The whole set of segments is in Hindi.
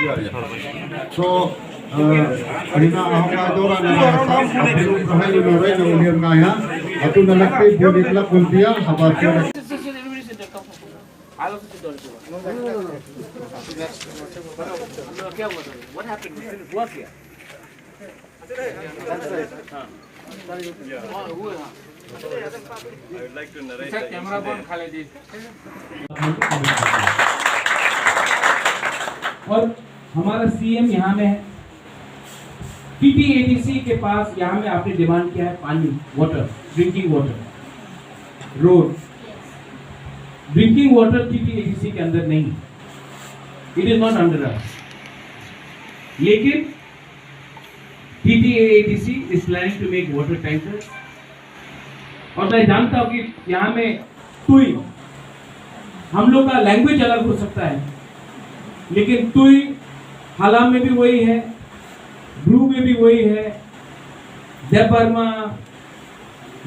So, kanina ako nga dora na belum rahayu na rin ang uliyam nga yan. Ato na lagtay, bulit lang kuntiya, habang siya What happened? We didn't work here. I would like to narrate. Camera on Khalid. और हमारा सीएम यहाँ में है। टीटीएडीसी के पास यहाँ में आपने डिमांड किया है पानी, water, drinking water, road. Drinking water TTADC के अंदर नहीं, it is not under us. लेकिन TTADC is planning to make water tankers. और मैं जानता हूँ कि यहाँ में तुई, हम लोग का लैंग्वेज अलग हो सकता है, लेकिन तुई हालाम में भी वही है, ब्रू में भी वही है, देबर्मा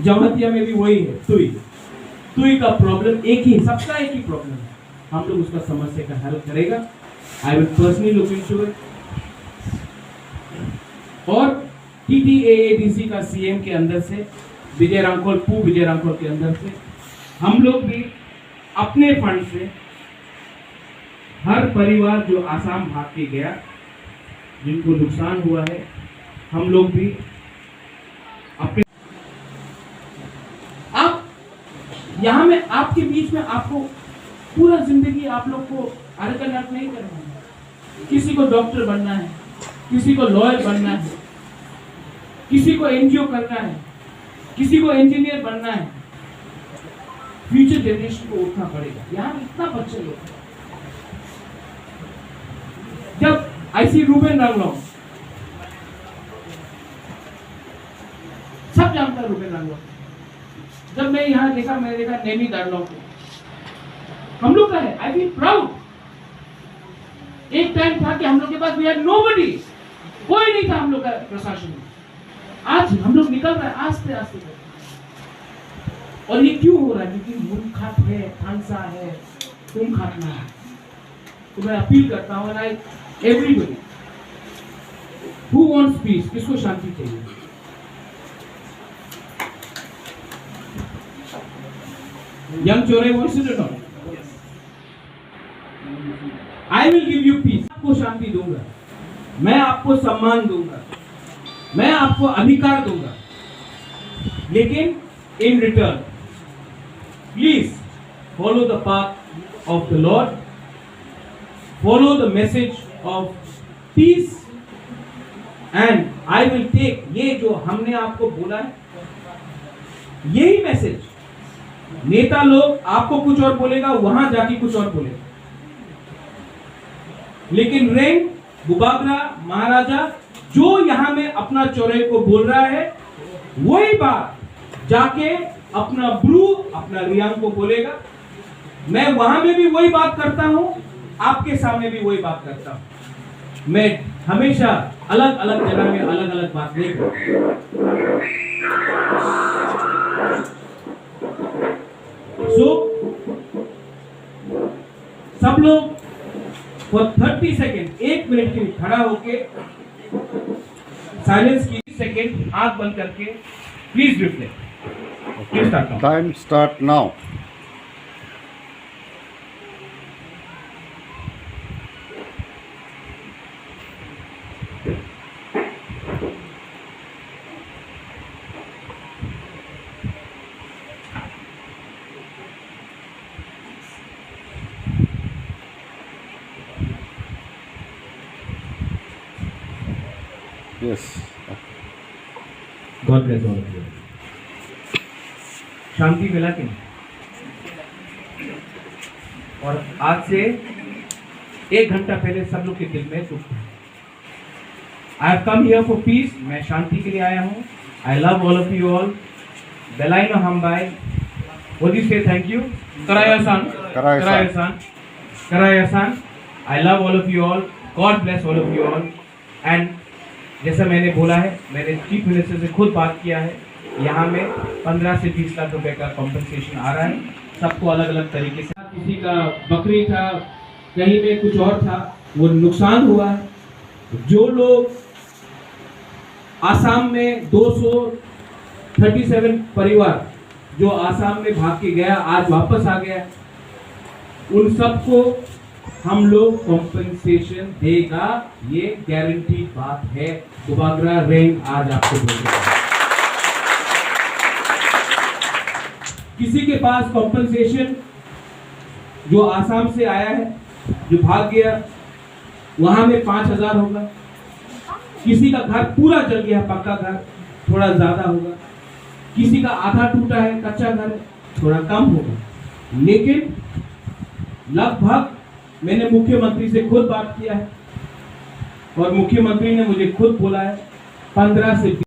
जमहतिया में भी वही है। तुई का प्रॉब्लम एक ही, सबका एक ही प्रॉब्लम है। हम लोग उसका समस्या का हल करेगा। I will personally look into it. और टीटीएडीसी का सीएम के अंदर से विजय रामखोल के अंदर से हम लोग भी अपने फंड से हर परिवार जो आसाम भाग के गया, जिनको नुकसान हुआ है, हम लोग भी अपने आप यहाँ में आपके बीच में आपको पूरा जिंदगी आप लोग को अरकनाट नहीं करना है। किसी को डॉक्टर बनना है, किसी को लॉयर बनना है, किसी को एनजीओ करना है, किसी को इंजीनियर बनना है। फ्यूचर जनरेशन को उठना पड़ेगा। यहाँ इतना बच्चे लोग, जब आई सी रूबेन रंगलोंग, सब जानता है रूबेन रंगलोंग। जब मैं यहाँ देखा, मैंने देखा नेमी दारलोंग को, हम लोग का है, आई फील प्राउड। एक टाइम था कि हम लोग के पास वी हैड नोबडी, कोई नहीं था हम लोग का प्रशासन में। आज हम लोग निकल रहे हैं आस्ते आस्ते। और ये क्यों हो रहा है? क्योंकि मुल्खात है, खानसा है, तुम खातना है। तो मैं अपील करता हूँ, एवरीबडी हु वांट्स पीस, किसको शांति चाहिए? Young chore wants it not. I will give you peace. आपको शांति दूंगा, मैं आपको सम्मान दूंगा, मैं आपको अधिकार दूंगा, लेकिन in return please follow the path of the Lord, follow the message of peace, and I will take. ये जो हमने आपको बोला है, यही मैसेज, नेता लोग आपको कुछ और बोलेगा, वहां जाके कुछ और बोलेगा, लेकिन रेंग बुबागरा महाराजा जो यहां में अपना चौरे को बोल रहा है, वही बात जाके अपना ब्रू, अपना रियांग को बोलेगा। मैं वहां में भी वही बात करता हूं, आपके सामने भी वही बात करता हूं। मैं हमेशा अलग अलग जगह में अलग अलग बात नहीं करता। सब लोग फॉर 30 सेकेंड, 1 मिनट के लिए खड़ा होके साइलेंस की सेकेंड, आंख बंद करके please reflect. Time start now. Yes. God bless all of you. शांति मिला कि नहीं? और आज से 1 घंटा पहले सब लोग के दिल में दुख था। I have come here for peace. मैं शांति के लिए आया हूँ। I love all of you all. Belaino Hambai. What do you say? Thank you. Karayasan. Karayasan. Karayasan. I love all of you all. God bless all of you all. And जैसा मैंने बोला है, मैंने चीफ मिनिस्टर से खुद बात किया है, यहाँ में 15 से 20 लाख रुपए का कॉम्पनसेशन आ रहा है, सबको अलग अलग तरीके से। किसी का बकरी था, कहीं में कुछ और था, वो नुकसान हुआ है। जो लोग आसाम में 237 परिवार जो आसाम में भाग के गया आज वापस आ गया, उन सबको हम लोग कॉम्पेंसेशन देगा, ये गारंटी बात है। दुबागरा रेंग आज आपको बोल रहा है। किसी के पास कॉम्पेंसेशन जो आसाम से आया है, जो भाग गया, वहां में 5,000 होगा। किसी का घर पूरा जल गया, पक्का घर, थोड़ा ज्यादा होगा। किसी का आधा टूटा है, कच्चा घर है, थोड़ा कम होगा। लेकिन लगभग मैंने मुख्यमंत्री से खुद बात किया है और मुख्यमंत्री ने मुझे खुद बोला है 15 से